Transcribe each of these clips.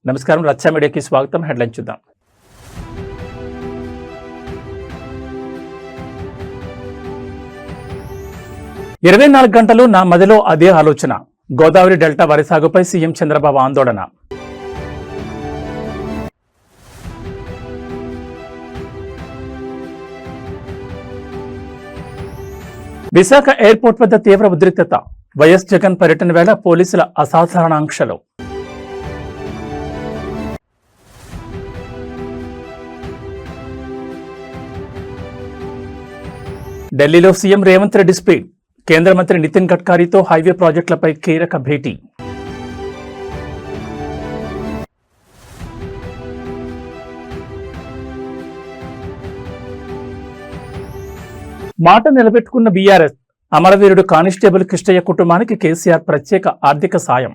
నమస్కారం, రచ్చ మీడియాకి స్వాగతం. హెడ్లైన్ చూద్దాం. ఇరవై 24 గంటలు నా మదిలో అదే ఆలోచన. గోదావరి డెల్టా వరి సాగుపై సీఎం చంద్రబాబు ఆందోళన. విశాఖ ఎయిర్పోర్ట్ వద్ద తీవ్ర ఉద్రిక్తత. వైఎస్ జగన్ పర్యటన వేళ పోలీసుల అసాధారణ ఆంక్షలు. ఢిల్లీలో సీఎం రేవంత్ రెడ్డి స్పీడ్. కేంద్ర మంత్రి నితిన్ గడ్కరీతో హైవే ప్రాజెక్టులపై కీలక భేటీ. మాట నిలబెట్టుకున్న బీఆర్ఎస్. అమరవీరుడు కానిస్టేబుల్ కృష్ణయ్య కుటుంబానికి కేసీఆర్ ప్రత్యేక ఆర్థిక సాయం.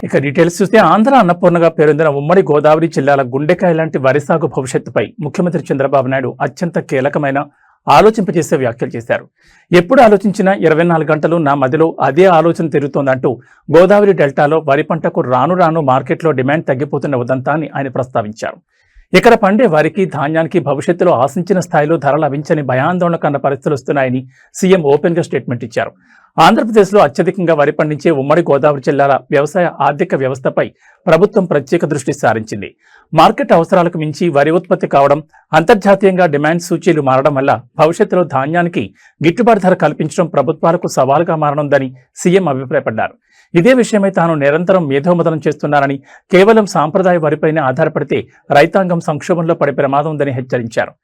ఇక డీటెయిల్స్ చూస్తే ఆంధ్ర అన్నపూర్ణగా పేరొందిన ఉమ్మడి గోదావరి జిల్లాల గుండెకాయ లాంటి వరి సాగు భవిష్యత్తుపై ముఖ్యమంత్రి చంద్రబాబు నాయుడు అత్యంత కీలకమైన ఆలోచింపజేసే వ్యాఖ్యలు చేశారు. ఎప్పుడు ఆలోచించినా 24 గంటలు నా మదిలో అదే ఆలోచన తిరుగుతోందంటూ గోదావరి డెల్టాలో వరి పంటకు రాను రాను మార్కెట్లో డిమాండ్ తగ్గిపోతున్న ఉదంతాన్ని ఆయన ప్రస్తావించారు. ఇక్కడ పండే వరికి ధాన్యానికి భవిష్యత్తులో ఆశించిన స్థాయిలో ధర లభించని భయాందోళన కన్న పరిస్థితులు వస్తున్నాయని సీఎం ఓపెన్ గా స్టేట్మెంట్ ఇచ్చారు. ఆంధ్రప్రదేశ్లో అత్యధికంగా వరి పండించే ఉమ్మడి గోదావరి జిల్లాల వ్యవసాయ ఆర్థిక వ్యవస్థపై ప్రభుత్వం ప్రత్యేక దృష్టి సారించింది. మార్కెట్ అవసరాలకు మించి వరి ఉత్పత్తి కావడం, అంతర్జాతీయంగా డిమాండ్ సూచీలు మారడం వల్ల భవిష్యత్తులో ధాన్యానికి గిట్టుబాటు ధర కల్పించడం ప్రభుత్వాలకు సవాలుగా మారనుందని సీఎం అభిప్రాయపడ్డారు. ఇదే విషయమై తాను నిరంతరం మేధోమదనం చేస్తున్నానని, కేవలం సాంప్రదాయ వరిపైనే ఆధారపడితే రైతాంగం సంక్షోభంలో పడే ప్రమాదం ఉందని హెచ్చరించారు.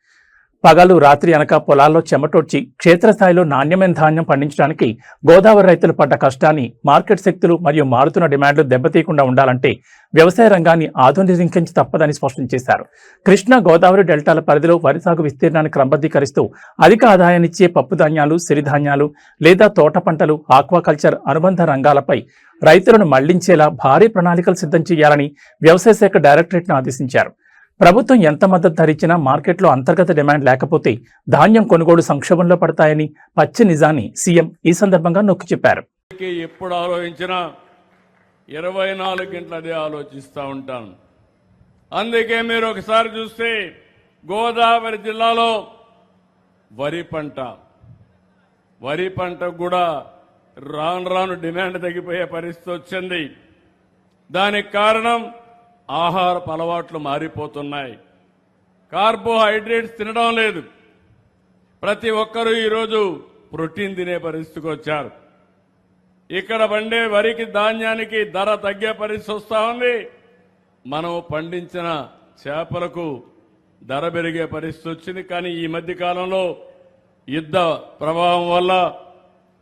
పగలు రాత్రి అనక పొలాల్లో చెమటోడ్చి క్షేత్రస్థాయిలో నాణ్యమైన ధాన్యం పండించడానికి గోదావరి రైతులు పడ్డ కష్టాన్ని, మార్కెట్ శక్తులు మరియు మారుతున్న డిమాండ్లు దెబ్బతీయకుండా ఉండాలంటే వ్యవసాయ రంగాన్ని ఆధునీకరించి తప్పదని స్పష్టం చేశారు. కృష్ణా గోదావరి డెల్టాల పరిధిలో వరి సాగు విస్తీర్ణాన్ని క్రమబద్ధీకరిస్తూ అధిక ఆదాయాన్నిచ్చే పప్పు ధాన్యాలు, సిరిధాన్యాలు లేదా తోట పంటలు, ఆక్వాకల్చర్ అనుబంధ రంగాలపై రైతులను మళ్లించేలా భారీ ప్రణాళికలు సిద్ధం చేయాలని వ్యవసాయ శాఖ డైరెక్టరేట్ను ఆదేశించారు. ప్రభుత్వం ఎంత మద్దతు ధరిచ్చినా మార్కెట్లో అంతర్గత డిమాండ్ లేకపోతే ధాన్యం కొనుగోలు సంక్షోభంలో పడతాయని పచ్చి నిజాన్ని సీఎం ఈ సందర్భంగా నొక్కి చెప్పారు. ఎప్పుడు ఆలోచించినా 24 గంటలు అదే ఆలోచిస్తూ ఉంటాను. అందుకే మీరు ఒకసారి చూస్తే గోదావరి జిల్లాలో వరి పంట కూడా రాను రాను డిమాండ్ తగ్గిపోయే పరిస్థితి వచ్చింది. దానికి కారణం ఆహారపు అలవాట్లు మారిపోతున్నాయి. కార్బోహైడ్రేట్స్ తినడం లేదు. ప్రతి ఒక్కరూ ఈరోజు ప్రోటీన్ తినే పరిస్థితికి వచ్చారు. ఇక్కడ పండే వరికి, ధాన్యానికి ధర తగ్గే పరిస్థితి వస్తూ ఉంది. మనం పండించిన చేపలకు ధర పెరిగే పరిస్థితి వచ్చింది. కానీ ఈ మధ్య కాలంలో యుద్ధ ప్రభావం వల్ల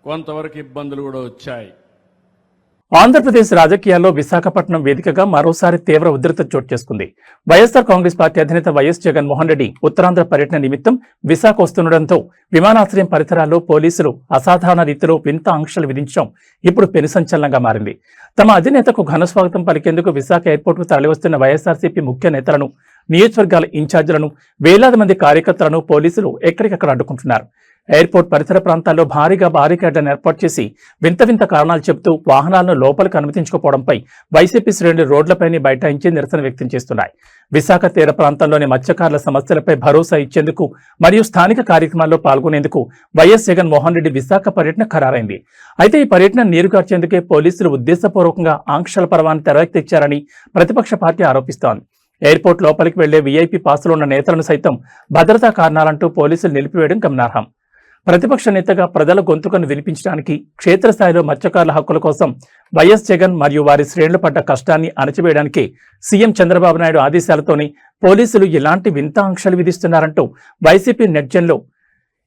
కొంతవరకు ఇబ్బందులు కూడా వచ్చాయి. ఆంధ్రప్రదేశ్ రాజకీయాల్లో విశాఖపట్నం వేదికగా మరోసారి తీవ్ర ఉధృత చోటు చేసుకుంది. వైఎస్ఆర్ కాంగ్రెస్ పార్టీ అధినేత వైఎస్ జగన్మోహన్ రెడ్డి ఉత్తరాంధ్ర పర్యటన నిమిత్తం విశాఖ వస్తుండటంతో విమానాశ్రయం పరిసరాల్లో పోలీసులు అసాధారణ రీతిలో వింత ఆంక్షలు విధించడం ఇప్పుడు పెను సంచలనంగా మారింది. తమ అధినేతకు ఘనస్వాగతం పలికేందుకు విశాఖ ఎయిర్పోర్టుకు తరలివస్తున్న వైఎస్ఆర్సీపీ ముఖ్య నేతలను, నియోజకవర్గాల ఇన్ఛార్జీలను, వేలాది మంది కార్యకర్తలను పోలీసులు ఎక్కడికక్కడ అడ్డుకుంటున్నారు. ఎయిర్పోర్ట్ పరిసర ప్రాంతాల్లో భారీగా బారికేడ్లను ఏర్పాటు చేసి వింత వింత కారణాలు చెబుతూ వాహనాలను లోపలికి అనుమతించుకోవడంపై వైసీపీ శ్రేణులు రోడ్లపైనే బైఠాయించి నిరసన వ్యక్తం చేస్తున్నాయి. విశాఖ తీర ప్రాంతంలోని మత్స్యకారుల సమస్యలపై భరోసా ఇచ్చేందుకు మరియు స్థానిక కార్యక్రమాల్లో పాల్గొనేందుకు వైఎస్ జగన్మోహన్ రెడ్డి విశాఖ పర్యటన ఖరారైంది. అయితే ఈ పర్యటన నీరుగార్చేందుకే పోలీసులు ఉద్దేశపూర్వకంగా ఆంక్షల పర్వాన్ని తెరకెక్కించారని ప్రతిపక్ష పార్టీ ఆరోపిస్తోంది. ఎయిర్పోర్ట్ లోపలికి వెళ్లే వీఐపీ పాసులు ఉన్న నేతలను సైతం భద్రతా కారణాలంటూ పోలీసులు నిలిపివేయడం గమనార్హం. ప్రతిపక్ష నేతగా ప్రజల గొంతుకను వినిపించడానికి, క్షేత్రస్థాయిలో మత్స్యకారుల హక్కుల కోసం వైఎస్ జగన్ మరియు వారి శ్రేణులు పడ్డ కష్టాన్ని అణచివేయడానికి సీఎం చంద్రబాబు నాయుడు ఆదేశాలతోనే పోలీసులు ఇలాంటి వింత ఆంక్షలు విధిస్తున్నారంటూ వైసీపీ నెట్జన్లో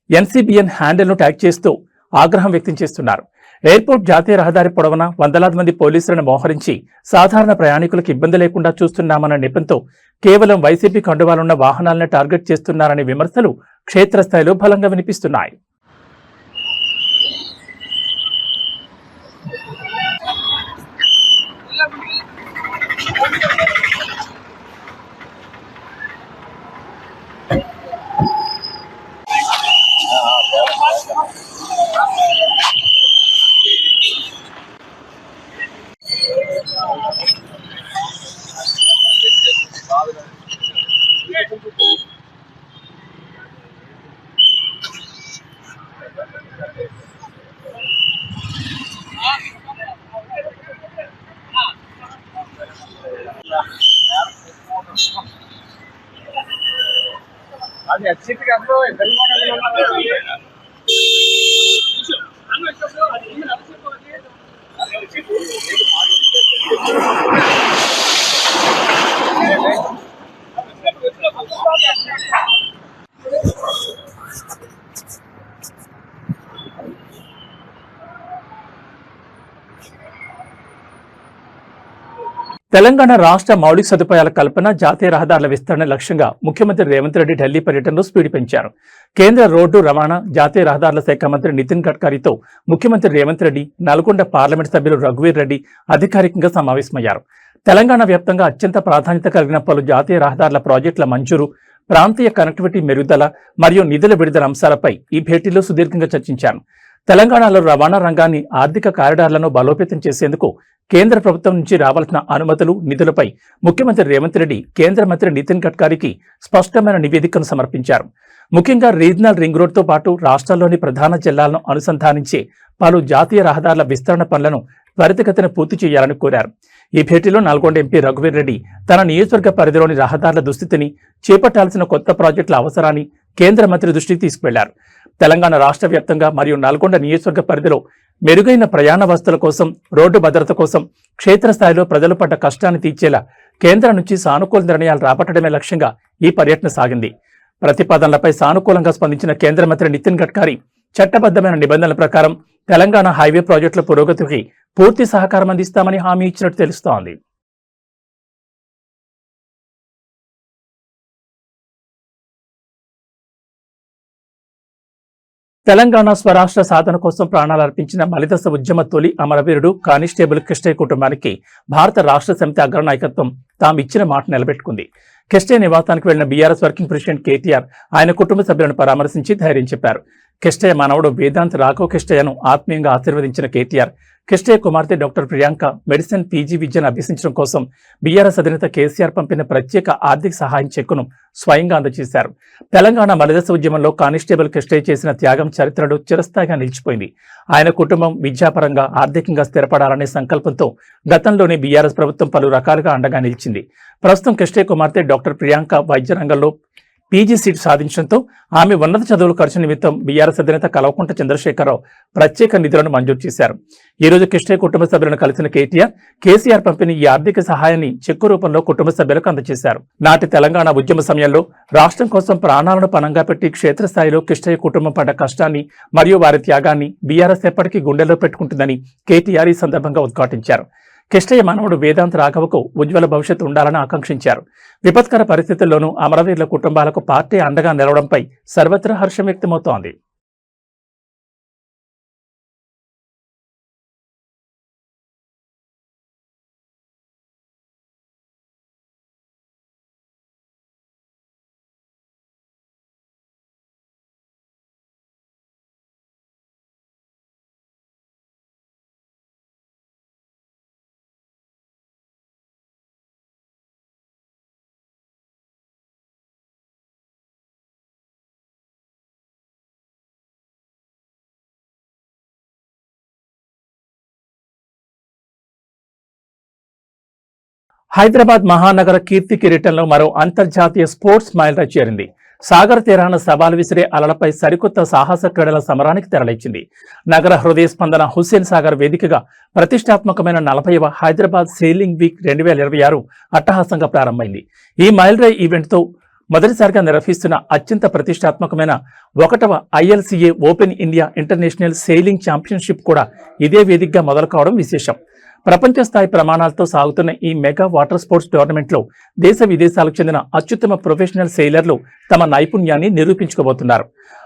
ఎన్సీబీఎన్ హ్యాండిల్ను ట్యాగ్ చేస్తూ ఆగ్రహం వ్యక్తం చేస్తున్నారు. ఎయిర్పోర్ట్ జాతీయ రహదారి పొడవున వందలాది మంది పోలీసులను మోహరించి సాధారణ ప్రయాణికులకు ఇబ్బంది లేకుండా చూస్తున్నామన్న నెపంతో కేవలం వైసీపీ కండువాలున్న వాహనాలను టార్గెట్ చేస్తున్నారనే విమర్శలు క్షేత్రస్థాయిలో బలంగా వినిపిస్తున్నాయి. అది అచ్చికి అందులో తెలంగాణ రాష్ట్ర మౌలిక సదుపాయాల కల్పన, జాతీయ రహదారుల విస్తరణ లక్ష్యంగా ముఖ్యమంత్రి రేవంత్ రెడ్డి ఢిల్లీ పర్యటనలో స్పీడ్ పెంచారు. కేంద్ర రోడ్డు రవాణా, జాతీయ రహదారుల శాఖ మంత్రి నితిన్ గడ్కరీతో ముఖ్యమంత్రి రేవంత్ రెడ్డి, నల్గొండ పార్లమెంట్ సభ్యులు రఘువీర్ రెడ్డి అధికారికంగా సమావేశమయ్యారు. తెలంగాణ వ్యాప్తంగా అత్యంత ప్రాధాన్యత కలిగిన పలు జాతీయ రహదారుల ప్రాజెక్టుల మంజూరు, ప్రాంతీయ కనెక్టివిటీ మెరుగుదల మరియు నిధుల విడుదల అంశాలపై ఈ భేటీలో సుదీర్ఘంగా చర్చించారు. తెలంగాణలో రవాణా రంగాన్ని, ఆర్థిక కారిడార్లను బలోపేతం చేసేందుకు కేంద్ర ప్రభుత్వం నుంచి రావాల్సిన అనుమతులు, నిధులపై ముఖ్యమంత్రి రేవంత్ రెడ్డి కేంద్ర మంత్రి నితిన్ గడ్కరీకి స్పష్టమైన నివేదికను సమర్పించారు. ముఖ్యంగా రీజనల్ రింగ్ రోడ్తో పాటు రాష్ట్రాల్లోని ప్రధాన జిల్లాలను అనుసంధానించే పలు జాతీయ రహదారుల విస్తరణ పనులను త్వరితగతిన పూర్తి చేయాలని కోరారు. ఈ భేటీలో నల్గొండ ఎంపీ రఘువీర్ రెడ్డి తన నియోజకవర్గ పరిధిలోని రహదారుల దుస్థితిని, చేపట్టాల్సిన కొత్త ప్రాజెక్టుల అవసరాన్ని కేంద్ర మంత్రి దృష్టికి తీసుకువెళ్లారు. తెలంగాణ రాష్ట్ర వ్యాప్తంగా మరియు నల్గొండ నియోజకవర్గ పరిధిలో మెరుగైన ప్రయాణ వసతుల కోసం, రోడ్డు భద్రత కోసం క్షేత్రస్థాయిలో ప్రజలు పడ్డ కష్టాన్ని తీర్చేలా కేంద్రం నుంచి సానుకూల నిర్ణయాలు రాబట్టడమే లక్ష్యంగా ఈ పర్యటన సాగింది. ప్రతిపాదనలపై సానుకూలంగా స్పందించిన కేంద్ర మంత్రి నితిన్ గడ్కరీ చట్టబద్దమైన నిబంధనల ప్రకారం తెలంగాణ హైవే ప్రాజెక్టుల పురోగతికి పూర్తి సహకారం అందిస్తామని హామీ ఇచ్చినట్టు తెలుస్తోంది. తెలంగాణ స్వరాష్ట్ర సాధన కోసం ప్రాణాలు అర్పించిన మలిదశ ఉద్యమ తొలి అమరవీరుడు కానిస్టేబుల్ కిష్టయ్య కుటుంబానికి భారత రాష్ట్ర సమితి అగ్రనాయకత్వం తాము ఇచ్చిన మాట నిలబెట్టుకుంది. కిష్టయ్య నివాసానికి వెళ్లిన బీఆర్ఎస్ వర్కింగ్ ప్రెసిడెంట్ కేటీఆర్ ఆయన కుటుంబ సభ్యులను పరామర్శించి ధైర్యం చెప్పారు. కిష్టయ్య మనవడు వేదాంత్ రాఘవ్ కిష్టయ్యను ఆత్మీయంగా ఆశీర్వదించిన కేటీఆర్, కిష్టయ్య కుమార్తె డాక్టర్ ప్రియాంక మెడిసిన్ పీజీ విద్యను అభ్యసించడం కోసం బీఆర్ఎస్ అధినేత కేసీఆర్ పంపిన ప్రత్యేక ఆర్థిక సహాయం చెక్కును స్వయంగా అందజేశారు. తెలంగాణ మలిదశ ఉద్యమంలో కానిస్టేబుల్ కిష్టయ్య చేసిన త్యాగం చరిత్రలో చిరస్థాయిగా నిలిచిపోయింది. ఆయన కుటుంబం విద్యాపరంగా, ఆర్థికంగా స్థిరపడాలనే సంకల్పంతో గతంలోనే బీఆర్ఎస్ ప్రభుత్వం పలు రకాలుగా అండగా నిలిచింది. ప్రస్తుతం కిష్టయ్య కుమార్తె డాక్టర్ ప్రియాంక వైద్య రంగంలో పీజీ సీటు సాధించడంతో ఆమె ఉన్నత చదువుల ఖర్చు నిమిత్తం బీఆర్ఎస్ అధినేత కల్వకుంట్ల చంద్రశేఖరరావు ప్రత్యేక నిధులను మంజూరు చేశారు. ఈ రోజు కిష్టయ్య కుటుంబ సభ్యులను కలిసిన కేసీఆర్ పంపిణీ ఈ ఆర్థిక సహాయాన్ని చెక్కు రూపంలో కుటుంబ సభ్యులకు అందజేశారు. నాటి తెలంగాణ ఉద్యమ సమయంలో రాష్ట్రం కోసం ప్రాణాలను పణంగా పెట్టి క్షేత్రస్థాయిలో కిష్టయ్య కుటుంబం పడ్డ కష్టాన్ని మరియు వారి త్యాగాన్ని బీఆర్ఎస్ ఎప్పటికీ గుండెల్లో పెట్టుకుంటుందని కేటీఆర్ ఈ సందర్భంగా ఉద్ఘాటించారు. కిష్టయ్య మనవడు వేదాంత్ రాఘవకు ఉజ్వల భవిష్యత్తు ఉండాలని ఆకాంక్షించారు. విపత్కర పరిస్థితుల్లోనూ అమరవీరుల కుటుంబాలకు పార్టీ అండగా నిలవడంపై సర్వత్రా హర్షం వ్యక్తమవుతోంది. హైదరాబాద్ మహానగర కీర్తి కిరీటంలో మరో అంతర్జాతీయ స్పోర్ట్స్ మైలురాయి చేరింది. సాగర్ తీరాన సవాల్ విసిరే అలలపై సరికొత్త సాహస క్రీడల సమరానికి తెరలేచింది. నగర హృదయ స్పందన హుస్సేన్ సాగర్ వేదికగా ప్రతిష్టాత్మకమైన 40వ హైదరాబాద్ సెయిలింగ్ వీక్ 2026 అట్టహాసంగా ప్రారంభమైంది. ఈ మైలురాయి ఈవెంట్తో మొదటిసారిగా నిర్వహిస్తున్న అత్యంత ప్రతిష్టాత్మకమైన 1వ ILCA open India international sailing championship కూడా ఇదే వేదికగా మొదలు కావడం విశేషం. ప్రపంచ స్థాయి ప్రమాణాలతో సాగుతున్న ఈ మెగా వాటర్ స్పోర్ట్స్ టోర్నమెంట్లో దేశ విదేశాలకు చెందిన అత్యుత్తమ ప్రొఫెషనల్ సెయిలర్లు తమ నైపుణ్యాన్ని నిరూపించుకోబోతున్నారు.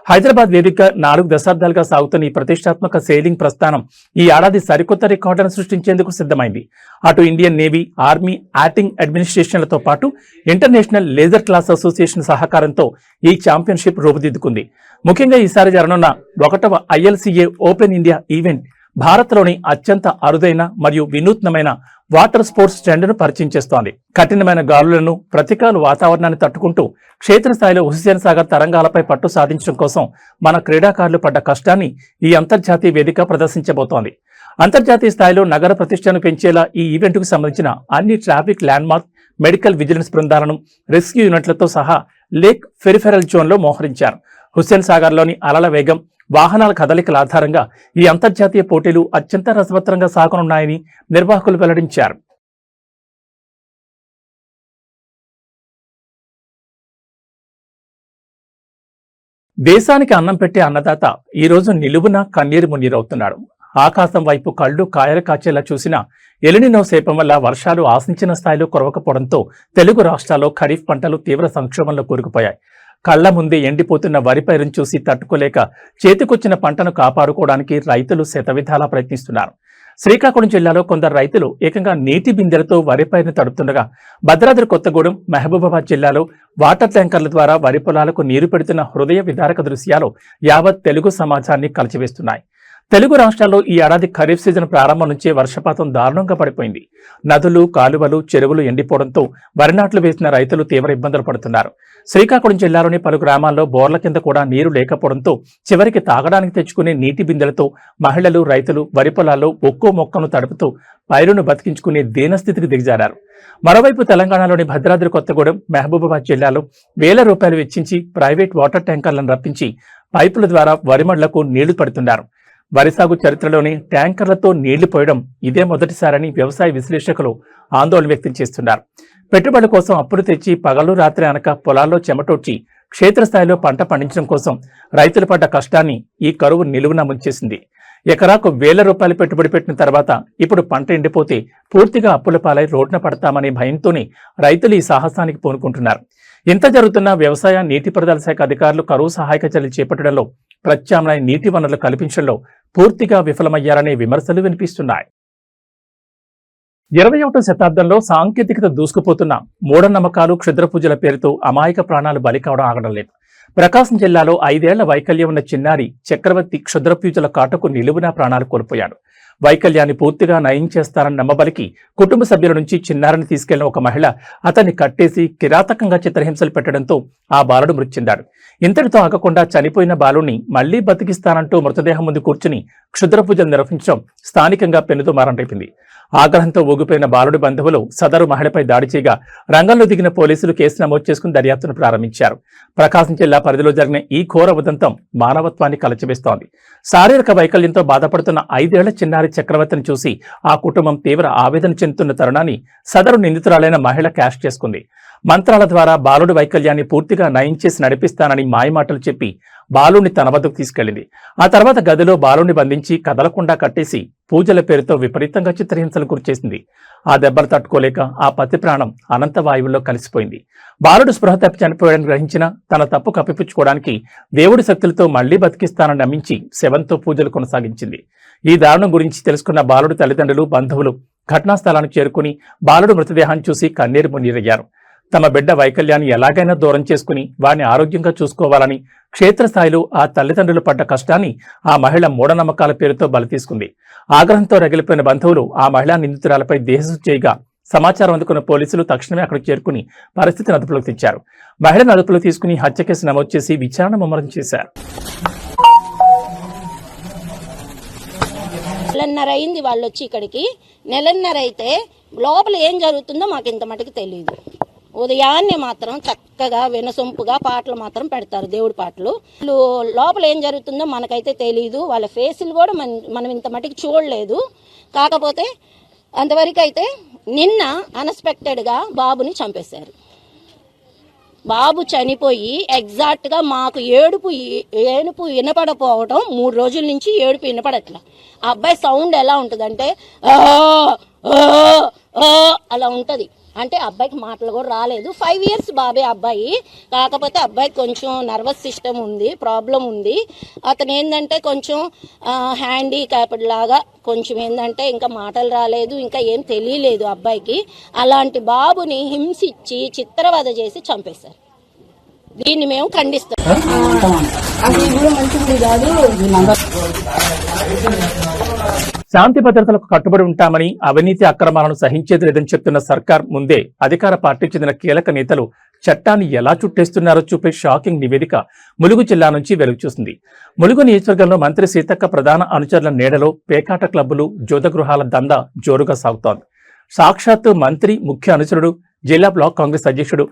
హైదరాబాద్ వేదిక 4 దశాబ్దాలుగా సాగుతున్న ఈ ప్రతిష్టాత్మక సెయిలింగ్ ప్రస్థానం ఈ ఏడాది సరికొత్త రికార్డులను సృష్టించేందుకు సిద్ధమైంది. అటు ఇండియన్ నేవీ, ఆర్మీ, యాటింగ్ అడ్మినిస్ట్రేషన్లతో పాటు ఇంటర్నేషనల్ లేజర్ క్లాస్ అసోసియేషన్ సహకారంతో ఈ ఛాంపియన్షిప్ రూపుదిద్దుకుంది. ముఖ్యంగా ఈసారి జరగనున్న 1వ ILCA ఓపెన్ ఇండియా ఈవెంట్ భారత్లోని అత్యంత అరుదైన మరియు వినూత్నమైన వాటర్ స్పోర్ట్స్ ట్రెండ్ను పరిచయం చేస్తోంది. కఠినమైన గాలులను, ప్రతికూల వాతావరణాన్ని తట్టుకుంటూ క్షేత్రస్థాయిలో హుస్సేన్ సాగర్ తరంగాలపై పట్టు సాధించడం కోసం మన క్రీడాకారులు పడ్డ కష్టాన్ని ఈ అంతర్జాతీయ వేదిక ప్రదర్శించబోతోంది. అంతర్జాతీయ స్థాయిలో నగర ప్రతిష్టను పెంచేలా ఈ ఈవెంట్కు సంబంధించిన అన్ని ట్రాఫిక్ ల్యాండ్మార్క్, మెడికల్ విజిలెన్స్ బృందాలను రెస్క్యూ యూనిట్లతో సహా లేక్ పెరిఫెరల్ జోన్లో మోహరించారు. హుస్సేన్ సాగర్లోని అలల వేగం, వాహనాల కదలికల ఆధారంగా ఈ అంతర్జాతీయ పోటీలు అత్యంత రసవత్తరంగా సాగనున్నాయని నిర్వాహకులు వెల్లడించారు. దేశానికి అన్నం పెట్టే అన్నదాత ఈ రోజు నిలువున కన్నీరు మున్నీరవుతున్నాడు. ఆకాశం వైపు కళ్ళు కాయలు కాచేలా చూసిన ఎలినినో శాపం వల్ల వర్షాలు ఆశించిన స్థాయిలో కురవకపోవడంతో తెలుగు రాష్ట్రాల్లో ఖరీఫ్ పంటలు తీవ్ర సంక్షోభంలో కూరుకుపోయాయి. కళ్ల ముందే ఎండిపోతున్న వరి పైరును చూసి తట్టుకోలేక చేతికొచ్చిన పంటను కాపాడుకోవడానికి రైతులు శతవిధాలా ప్రయత్నిస్తున్నారు. శ్రీకాకుళం జిల్లాలో కొందరు రైతులు ఏకంగా నీటి బిందెలతో వరి పైరును తడుపుతుండగా, భద్రాద్రి కొత్తగూడెం, మహబూబాబాద్ జిల్లాలో వాటర్ ట్యాంకర్ల ద్వారా వరి పొలాలకు నీరు పెడుతున్న హృదయ విదారక దృశ్యాలు యావత్ తెలుగు సమాజాన్ని కలిచివేస్తున్నాయి. తెలుగు రాష్ట్రాల్లో ఈ ఏడాది ఖరీఫ్ సీజన్ ప్రారంభం నుంచే వర్షపాతం దారుణంగా పడిపోయింది. నదులు, కాలువలు, చెరువులు ఎండిపోవడంతో వరి నాట్లు వేసిన రైతులు తీవ్ర ఇబ్బందులు పడుతున్నారు. శ్రీకాకుళం జిల్లాలోని పలు గ్రామాల్లో బోర్ల కింద కూడా నీరు లేకపోవడంతో చివరికి తాగడానికి తెచ్చుకునే నీటి బిందెలతో మహిళలు, రైతులు వరి పొలాల్లో ఒక్కో మొక్కను తడుపుతూ పైరును బతికించుకునే దీనస్థితికి దిగజారారు. మరోవైపు తెలంగాణలోని భద్రాద్రి కొత్తగూడెం, మహబూబాబాద్ జిల్లాలో వేల రూపాయలు వెచ్చించి ప్రైవేట్ వాటర్ ట్యాంకర్లను రప్పించి పైపుల ద్వారా వరిమడ్లకు నీళ్లు పడుతున్నారు. వరి సాగు చరిత్రలోని ట్యాంకర్లతో నీళ్లు పోయడం ఇదే మొదటిసారని వ్యవసాయ విశ్లేషకులు ఆందోళన వ్యక్తం చేస్తున్నారు. పెట్టుబడుల కోసం అప్పులు తెచ్చి పగలు రాత్రి అనక పొలాల్లో చెమటొచ్చి క్షేత్రస్థాయిలో పంట పండించడం కోసం రైతులు పడ్డ కష్టాన్ని ఈ కరువు నిలువున ముంచేసింది. ఎకరాకు వేల రూపాయలు పెట్టుబడి పెట్టిన తర్వాత ఇప్పుడు పంట ఎండిపోతే పూర్తిగా అప్పుల పాలై రోడ్న పడతామనే భయంతోనే రైతులు ఈ సాహసానికి పూనుకుంటున్నారు. ఇంత జరుగుతున్న వ్యవసాయ నీటిపారుదల శాఖ అధికారులు కరువు సహాయక చర్యలు చేపట్టడంలో, ప్రత్యామ్నాయ నీటి వనరులు కల్పించడంలో పూర్తిగా విఫలమయ్యారనే విమర్శలు వినిపిస్తున్నాయి. 21వ శతాబ్దంలో సాంకేతికత దూసుకుపోతున్న మూఢనమ్మకాలు, క్షుద్ర పూజల పేరుతో అమాయక ప్రాణాలు బలి కావడం ఆగడం లేదు. ప్రకాశం జిల్లాలో 5 ఏళ్ల వైకల్యం ఉన్న చిన్నారి చక్రవర్తి క్షుద్ర పూజల కాటకు నిలువునా ప్రాణాలు కోల్పోయాడు. వైకల్యాన్ని పూర్తిగా నయం చేస్తారని నమ్మబలికి కుటుంబ సభ్యుల నుంచి చిన్నారిని తీసుకెళ్లిన ఒక మహిళ అతన్ని కట్టేసి కిరాతకంగా చిత్రహింసలు పెట్టడంతో ఆ బాలుడు మృతి చెందాడు. ఇంతటితో ఆగకుండా చనిపోయిన బాలుడిని మళ్లీ బతికిస్తానంటూ మృతదేహం ముందు కూర్చుని క్షుద్ర పూజలు నిర్వహించడం స్థానికంగా పెనుదుమారం రేపింది. ఆగ్రహంతో ఊగిపోయిన బాలుడి బంధువులు సదరు మహిళపై దాడి చేయగా రంగంలో దిగిన పోలీసులు కేసు నమోదు చేసుకుని దర్యాప్తును ప్రారంభించారు. ప్రకాశం జిల్లా పరిధిలో జరిగిన ఈ ఘోర ఉదంతం మానవత్వాన్ని కలచివేస్తోంది. శారీరక వైకల్యంతో బాధపడుతున్న 5 ఏళ్ల చిన్నారి చక్రవర్తిని చూసి ఆ కుటుంబం తీవ్ర ఆవేదన చెందుతున్న తరుణాన్ని సదరు నిందితురాలైన మహిళ క్యాష్ చేసుకుంది. మంత్రాల ద్వారా బాలుడి వైకల్యాన్ని పూర్తిగా నయం చేసి నడిపిస్తానని మాయమాటలు చెప్పి బాలుడిని తన వద్దకు తీసుకెళ్లింది. ఆ తర్వాత గదిలో బాలుడిని బంధించి కదలకుండా కట్టేసి పూజల పేరుతో విపరీతంగా చిత్రహింసలు గురిచేసింది. ఆ దెబ్బలు తట్టుకోలేక ఆ పతి ప్రాణం అనంత వాయువుల్లో కలిసిపోయింది. బాలుడు స్పృహ తప్పి చనిపోయాడని గ్రహించిన తన తప్పు కప్పిపుచ్చుకోవడానికి దేవుడి శక్తులతో మళ్లీ బతికిస్తానని నమ్మించి శవంతో పూజలు కొనసాగించింది. ఈ దారుణం గురించి తెలుసుకున్న బాలుడు తల్లిదండ్రులు, బంధువులు ఘటనా స్థలానికి చేరుకుని బాలుడు మృతదేహాన్ని చూసి కన్నీరు మున్నీరయ్యారు. తమ బిడ్డ వైకల్యాన్ని ఎలాగైనా దూరం చేసుకుని వారిని ఆరోగ్యంగా చూసుకోవాలని క్షేత్రస్థాయిలో ఆ తల్లిదండ్రులు పడ్డ కష్టాన్ని ఆ మహిళ మూఢనమ్మకాల పేరుతో బలి తీసుకుంది. ఆగ్రహంతో రగిలిపోయిన బంధువులు ఆ మహిళా నిందితురాలపై దేహశుద్ధి చేయగా సమాచారం అందుకున్న పోలీసులు తక్షణమే అక్కడికి చేరుకుని పరిస్థితిని అదుపులోకి తెచ్చారు. మహిళను అదుపులో తీసుకుని హత్య కేసు నమోదు చేసి విచారణ ముమ్మరం చేశారు. నెలన్నర అయింది వాళ్ళు వచ్చి ఇక్కడికి. నెలన్నర అయితే లోపల ఏం జరుగుతుందో మాకు ఇంత మటుకు తెలియదు. ఉదయాన్నే మాత్రం చక్కగా వినసొంపుగా పాటలు మాత్రం పెడతారు, దేవుడి పాటలు. లోపల ఏం జరుగుతుందో మనకైతే తెలియదు. వాళ్ళ ఫేసులు కూడా మనం ఇంత మటుకు చూడలేదు. కాకపోతే అంతవరకు అయితే నిన్న అన్ఎక్స్పెక్టెడ్గా బాబుని చంపేశారు. బాబు చనిపోయి ఎగ్జాక్ట్గా మాకు ఏడుపు వినపడపోవడం 3 రోజుల నుంచి ఏడుపు వినపడట్లా. ఆ అబ్బాయి సౌండ్ ఎలా ఉంటుందంటే అలా ఉంటుంది. అంటే అబ్బాయికి మాటలు కూడా రాలేదు. 5 years బాబే అబ్బాయి. కాకపోతే అబ్బాయికి కొంచెం నర్వస్ సిస్టమ్ ఉంది, ప్రాబ్లం ఉంది. అతను ఏంటంటే కొంచెం హ్యాండీక్యాప్డ్ లాగా కొంచెం ఏంటంటే ఇంకా మాటలు రాలేదు, ఇంకా ఏం తెలియలేదు అబ్బాయికి. అలాంటి బాబుని హింసించి చిత్రవద చేసి చంపేశారు. దీన్ని మేము ఖండిస్తాం. శాంతి భద్రతలకు కట్టుబడి ఉంటామని, అవినీతి అక్రమాలను సహించేది లేదని చెప్తున్న సర్కార్ ముందే అధికార పార్టీకి చెందిన కీలక నేతలు చట్టాన్ని ఎలా చుట్టేస్తున్నారో చూపే షాకింగ్ నివేదిక ములుగు జిల్లా నుంచి వెలుగు చూసింది. ములుగు నియోజకవర్గంలో మంత్రి సీతక్క ప్రధాన అనుచరుల నీడలో పేకాట క్లబ్బులు, జ్యోతగృహాల దందా జోరుగా సాగుతోంది. సాక్షాత్తు మంత్రి ముఖ్య అనుచరుడు, జిల్లా బ్లాక్ కాంగ్రెస్ అధ్యక్షుడు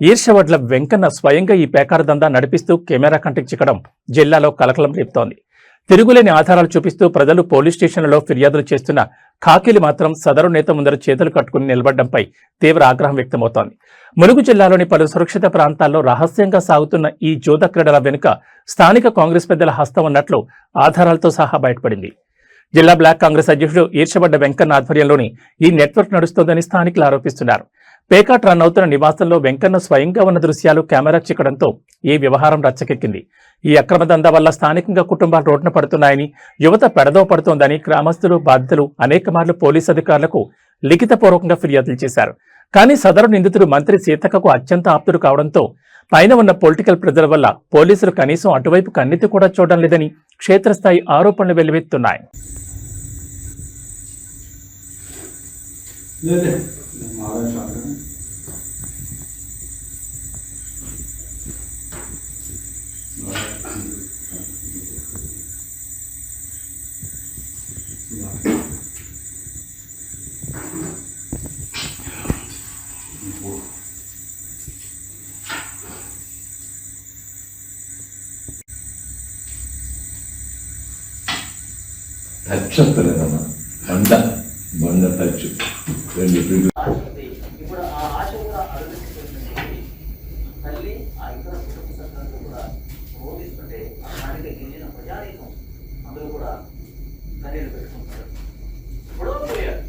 ఈర్షవడ్ల వెంకన్న స్వయంగా ఈ పేకాట దందా నడిపిస్తూ కెమెరా కంటికి చిక్కడం జిల్లాలో కలకలం రేపుతోంది. తిరుగులేని ఆధారాలు చూపిస్తూ ప్రజలు పోలీస్ స్టేషన్లలో ఫిర్యాదులు చేస్తున్న ఖాకీలు మాత్రం సదరు నేత ముందర చేతులు కట్టుకుని నిలబడడంపై తీవ్ర ఆగ్రహం వ్యక్తమవుతోంది. ములుగు జిల్లాలోని పలు సురక్షిత ప్రాంతాల్లో రహస్యంగా సాగుతున్న ఈ జూద క్రీడల వెనుక స్థానిక కాంగ్రెస్ పెద్దల హస్తం ఉన్నట్లు ఆధారాలతో సహా బయటపడింది. జిల్లా బ్లాక్ కాంగ్రెస్ అధ్యక్షుడు ఈర్షబడ్డ వెంకన్న ఆధ్వర్యంలోని ఈ నెట్వర్క్ నడుస్తోందని స్థానికులు ఆరోపిస్తున్నారు. పేకాట్ రన్ అవుతున్న నివాసంలో వెంకన్న స్వయంగా ఉన్న దృశ్యాలు కెమెరా చిక్కడంతో ఈ వ్యవహారం రచ్చకెక్కింది. ఈ అక్రమ దందా వల్ల స్థానికంగా కుటుంబాలు రోడ్డున పడుతున్నాయని, యువత పెడదవ పడుతోందని గ్రామస్తులు, బాధితులు అనేక మార్లు పోలీసు అధికారులకు లిఖితపూర్వకంగా ఫిర్యాదులు చేశారు. కానీ సదరు నిందితుడు మంత్రి సీతక్కకు అత్యంత ఆప్తుడు కావడంతో పైన ఉన్న పొలిటికల్ ప్రెజర్ వల్ల పోలీసులు కనీసం అటువైపు కన్నెత్తి కూడా చూడడం లేదని క్షేత్రస్థాయి ఆరోపణలు వెల్లువెత్తున్నాయి. టచ్చలేదమ్మా, బండ టచ్ రెండు. ఇప్పుడు ఆ ఆశ కూడా అభివృద్ధి తల్లి ఆ ఇతర కుటుంబ సభ్యులను కూడా రోధిస్తుంటే ఆ స్థానిక గిరిజన ప్రజానీకం అందరూ కూడా కన్నీళ్ళు పెట్టుకుంటారు. ఇప్పుడు పోయారు.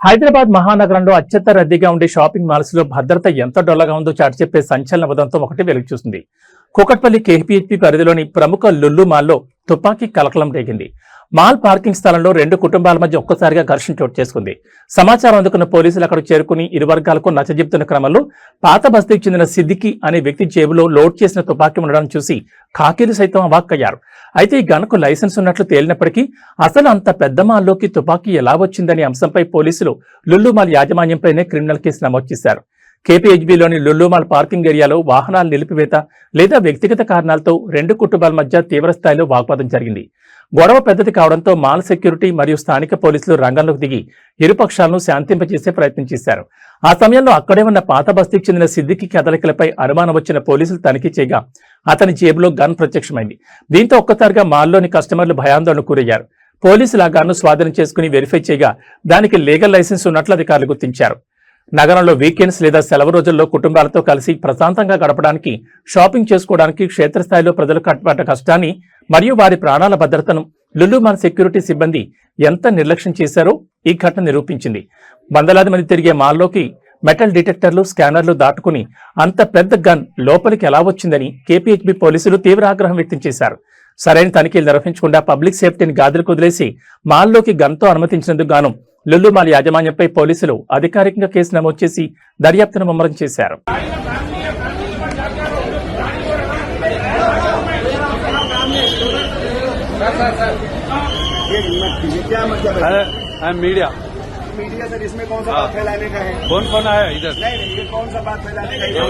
హైదరాబాద్ మహానగరంలో అత్యంత రద్దీగా ఉండే షాపింగ్ మాల్స్ లో భద్రత ఎంత డొల్లగా ఉందో చాటి చెప్పే సంచలన ఉదంతం ఒకటి వెలుగు చూసింది. కూకట్పల్లి కేపీహెచ్పీ పరిధిలోని ప్రముఖ లుల్లు మాల్లో తుపాకీ కలకలం రేగింది. మాల్ పార్కింగ్ స్థలంలో రెండు కుటుంబాల మధ్య ఒక్కసారిగా ఘర్షణ చోటు చేసుకుంది. సమాచారం అందుకున్న పోలీసులు అక్కడికి చేరుకుని ఇరు వర్గాలకు నచ్చజెప్తున్న క్రమంలో పాత బస్తీకి చెందిన సిద్దికి అనే వ్యక్తి జేబులో లోడ్ చేసిన తుపాకీ ఉండడం చూసి ఖాకీలు సైతం అవాక్కయ్యారు. అయితే ఈ గన్కు లైసెన్స్ ఉన్నట్లు తేలినప్పటికీ అసలు అంత పెద్ద మాల్లోకి తుపాకీ ఎలా వచ్చిందనే అంశంపై పోలీసులు లుల్లు మాల్ యాజమాన్యంపైనే క్రిమినల్ కేసు నమోదు చేశారు. కేపీహెచ్బీలోని లుల్లు మాల్ పార్కింగ్ ఏరియాలో వాహనాల నిలిపివేత లేదా వ్యక్తిగత కారణాలతో రెండు కుటుంబాల మధ్య తీవ్రస్థాయిలో వాగ్వాదం జరిగింది. గొడవ పెద్దది కావడంతో మాల్ సెక్యూరిటీ మరియు స్థానిక పోలీసులు రంగంలోకి దిగి ఇరుపక్షాలను శాంతింపజేసే ప్రయత్నం చేశారు. ఆ సమయంలో అక్కడే ఉన్న పాత బస్తీకి చెందిన సిద్దికి కదలికలపై అనుమానం వచ్చిన పోలీసులు తనిఖీ చేయగా అతని జేబులో గన్ ప్రత్యక్షమైంది. దీంతో ఒక్కసారిగా మాల్లోని కస్టమర్లు భయాందోళనకు గురయ్యారు. పోలీసులు ఆ గన్ను స్వాధీనం చేసుకుని వెరిఫై చేయగా దానికి లీగల్ లైసెన్స్ ఉన్నట్లు అధికారులు గుర్తించారు. నగరంలో వీకెండ్స్ లేదా సెలవు రోజుల్లో కుటుంబాలతో కలిసి ప్రశాంతంగా గడపడానికి, షాపింగ్ చేసుకోవడానికి క్షేత్రస్థాయిలో ప్రజలు పడ్డ కష్టాన్ని మరియు వారి ప్రాణాల భద్రతను లుల్లు మాల్ సెక్యూరిటీ సిబ్బంది ఎంత నిర్లక్ష్యం చేశారో ఈ ఘటన నిరూపించింది. వందలాది మంది తిరిగే మాల్లోకి మెటల్ డిటెక్టర్లు, స్కానర్లు దాటుకుని అంత పెద్ద గన్ లోపలికి ఎలా వచ్చిందని కేపీహెచ్బీ పోలీసులు తీవ్ర ఆగ్రహం వ్యక్తం చేశారు. సరైన తనిఖీలు నిర్వహించకుండా పబ్లిక్ సేఫ్టీని గాదులకు వదిలేసి మాల్లోకి గన్తో అనుమతించినందుకు గాను లుల్లు మాల్ యాజమాన్యంపై పోలీసులు అధికారికంగా కేసు నమోదు చేసి దర్యాప్తును ముమ్మరం చేశారు. मीडिया मीडिया सर इसमें कौन सा बात फैलाने का है? कौन आया इधर? नहीं नहीं, ये कौन सा बात फैलाने का है?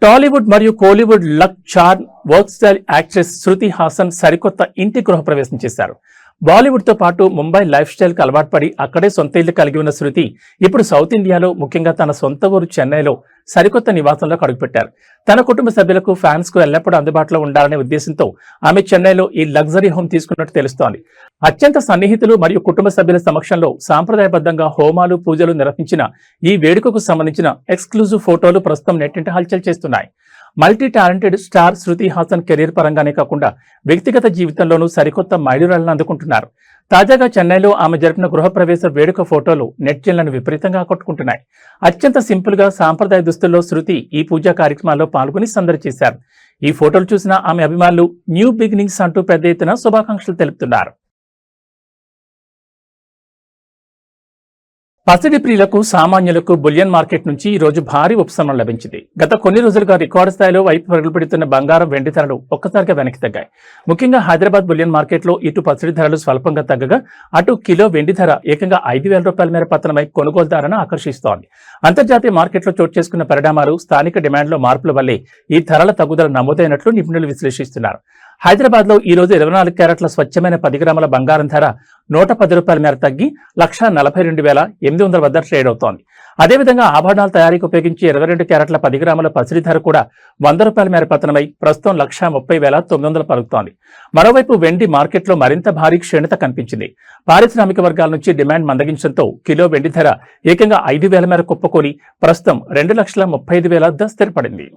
టాలీవుడ్ మరియు Kollywood luck charm work style actress Shruti Haasan సరికొత్త ఇంటి గృహ ప్రవేశం చేశారు. బాలీవుడ్ తో పాటు ముంబై లైఫ్ స్టైల్ కు అలవాటు పడి అక్కడే సొంత ఇల్లు కలిగి ఉన్న శృతి ఇప్పుడు సౌత్ ఇండియాలో, ముఖ్యంగా తన సొంత ఊరు చెన్నైలో సరికొత్త నివాసంలో అడుగుపెట్టారు. తన కుటుంబ సభ్యులకు, ఫ్యాన్స్ కు ఎల్లప్పుడూ అందుబాటులో ఉండాలనే ఉద్దేశంతో ఆమె చెన్నైలో ఈ లగ్జరీ హోమ్ తీసుకున్నట్టు తెలుస్తోంది. అత్యంత సన్నిహితులు మరియు కుటుంబ సభ్యుల సమక్షంలో సాంప్రదాయబద్ధంగా హోమాలు, పూజలు నిర్వహించిన ఈ వేడుకకు సంబంధించిన ఎక్స్క్లూజివ్ ఫోటోలు ప్రస్తుతం నెట్టింట హల్చల్ చేస్తున్నాయి. Multi talented star Shruti Haasan career పరంగానే కాకుండా వ్యక్తిగత జీవితంలోనూ సరికొత్త మైలురాళ్లను అందుకుంటున్నారు. తాజాగా చెన్నైలో ఆమె జరిపిన గృహప్రవేశ వేడుక ఫోటోలు నెట్జన్లను విపరీతంగా ఆకట్టుకుంటున్నాయి. అత్యంత సింపుల్ గా సాంప్రదాయ దుస్తుల్లో శృతి ఈ పూజా కార్యక్రమాల్లో పాల్గొని సందడి చేశారు. ఈ ఫోటోలు చూసిన ఆమె అభిమానులు న్యూ బిగినింగ్స్ అంటూ పెద్ద ఎత్తున శుభాకాంక్షలు తెలుపుతున్నారు. పసిడి ప్రియులకు సామాన్యులకు బులియన్ మార్కెట్ నుంచి ఈ రోజు భారీ ఉపశమనం లభించింది. గత కొన్ని రోజులుగా రికార్డు స్థాయిలో వైపు పరుగులు పెడుతున్న బంగారం, వెండి ధరలు ఒక్కసారిగా వెనక్కి తగ్గాయి. ముఖ్యంగా హైదరాబాద్ బులియన్ మార్కెట్లో ఇటు పసిడి ధరలు స్వల్పంగా తగ్గగా అటు కిలో వెండి ధర ఏకంగా 5,000 రూపాయల మేర పతనమై కొనుగోలుదారులను ఆకర్షిస్తోంది. అంతర్జాతీయ మార్కెట్లో చోటు చేసుకున్న పరిణామాలు, స్థానిక డిమాండ్లో మార్పుల వల్లే ఈ ధరల తగ్గుదల నమోదైనట్లు నిపుణులు విశ్లేషిస్తున్నారు. హైదరాబాద్ లో ఈ రోజు 24 క్యారెట్ల స్వచ్ఛమైన 10 గ్రాముల బంగారం ధర 110 రూపాయల మేర తగ్గి 1,42,800 వద్ద ట్రేడ్ అవుతోంది. అదేవిధంగా ఆభరణాల తయారీకి ఉపయోగించి 22 క్యారెట్ల 10 గ్రాముల పసిడి ధర కూడా 100 రూపాయల మేర పతనమై ప్రస్తుతం 1,30,900 పలుకుతోంది. మరోవైపు వెండి మార్కెట్లో మరింత భారీ క్షీణత కనిపించింది. పారిశ్రామిక వర్గాల నుంచి డిమాండ్ మందగించడంతో కిలో వెండి ధర ఏకంగా 5,000 మేర కుప్పకూలి ప్రస్తుతం 2,35,000 వద్ద స్థిరపడింది.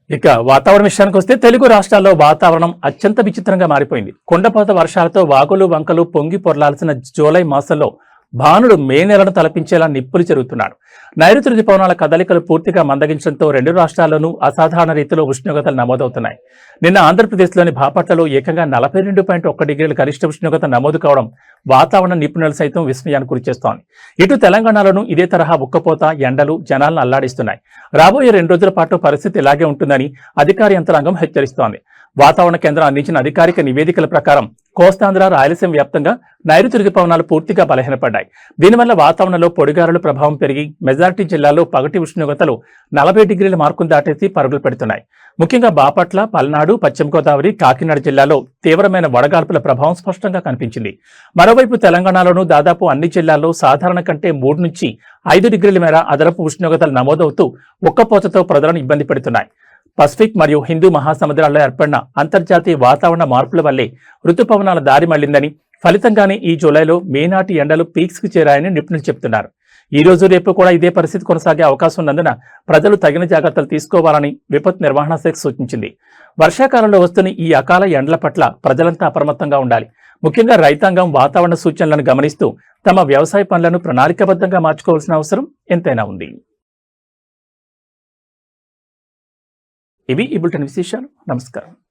ఇక వాతావరణ విషయానికి వస్తే తెలుగు రాష్ట్రాల్లో వాతావరణం అత్యంత విచిత్రంగా మారిపోయింది. కుండపోత వర్షాలతో వాగులు వంకలు పొంగి పొర్లాల్సిన జూలై మాసంలో భానుడు మే నెలను తలపించేలా నిప్పులు చెరుగుతున్నాడు. నైరుతి రుతుపవనాల కదలికలు పూర్తిగా మందగించడంతో రెండు రాష్ట్రాల్లోనూ అసాధారణ రీతిలో ఉష్ణోగ్రతలు నమోదవుతున్నాయి. నిన్న ఆంధ్రప్రదేశ్లోని బాపట్లలో ఏకంగా 42.1 డిగ్రీల గరిష్ట ఉష్ణోగ్రత నమోదు కావడం వాతావరణ నిపుణులు సైతం విస్మయానికి గురిచేస్తోంది. ఇటు తెలంగాణలోనూ ఇదే తరహా ఉక్కపోత, ఎండలు జనాలను అల్లాడిస్తున్నాయి. రాబోయే 2 రోజుల పాటు పరిస్థితి ఇలాగే ఉంటుందని అధికార యంత్రాంగం హెచ్చరిస్తోంది. వాతావరణ కేంద్రం అందించిన అధికారిక నివేదికల ప్రకారం కోస్తాంధ్ర, రాయలసీమ వ్యాప్తంగా నైరుతి రుతుపవనాలు పూర్తిగా బలహీనపడ్డాయి. దీనివల్ల వాతావరణంలో పొడిగారుల ప్రభావం పెరిగి మెజారిటీ జిల్లాల్లో పగటి ఉష్ణోగ్రతలు 40 డిగ్రీల మార్కును దాటేసి పరుగులు పెడుతున్నాయి. ముఖ్యంగా బాపట్ల, పల్నాడు, పశ్చిమ గోదావరి, కాకినాడ జిల్లాలో తీవ్రమైన వడగాల్పుల ప్రభావం స్పష్టంగా కనిపించింది. మరోవైపు తెలంగాణలోనూ దాదాపు అన్ని జిల్లాల్లో సాధారణ కంటే 3 నుంచి 5 డిగ్రీల మేర అదనపు ఉష్ణోగ్రతలు నమోదవుతూ ఉక్కపోతతో ప్రజలను ఇబ్బంది పెడుతున్నాయి. పసిఫిక్ మరియు హిందూ మహాసముద్రాల్లో ఏర్పడిన అంతర్జాతీయ వాతావరణ మార్పుల వల్లే రుతుపవనాల దారి మళ్లిందని, ఫలితంగానే ఈ జూలైలో మే నాటి ఎండలు పీక్స్ కు చేరాయని నిపుణులు చెబుతున్నారు. ఈ రోజు రేపు కూడా ఇదే పరిస్థితి కొనసాగే అవకాశం ఉన్నందున ప్రజలు తగిన జాగ్రత్తలు తీసుకోవాలని విపత్తు నిర్వహణ శాఖ సూచించింది. వర్షాకాలంలో వస్తున్న ఈ అకాల ఎండల పట్ల ప్రజలంతా అప్రమత్తంగా ఉండాలి. ముఖ్యంగా రైతాంగం వాతావరణ సూచనలను గమనిస్తూ తమ వ్యవసాయ పనులను ప్రణాళికాబద్ధంగా మార్చుకోవాల్సిన అవసరం ఎంతైనా ఉంది. ఇవి ఈ బులెటిన్ విశేషాలు. నమస్కారం.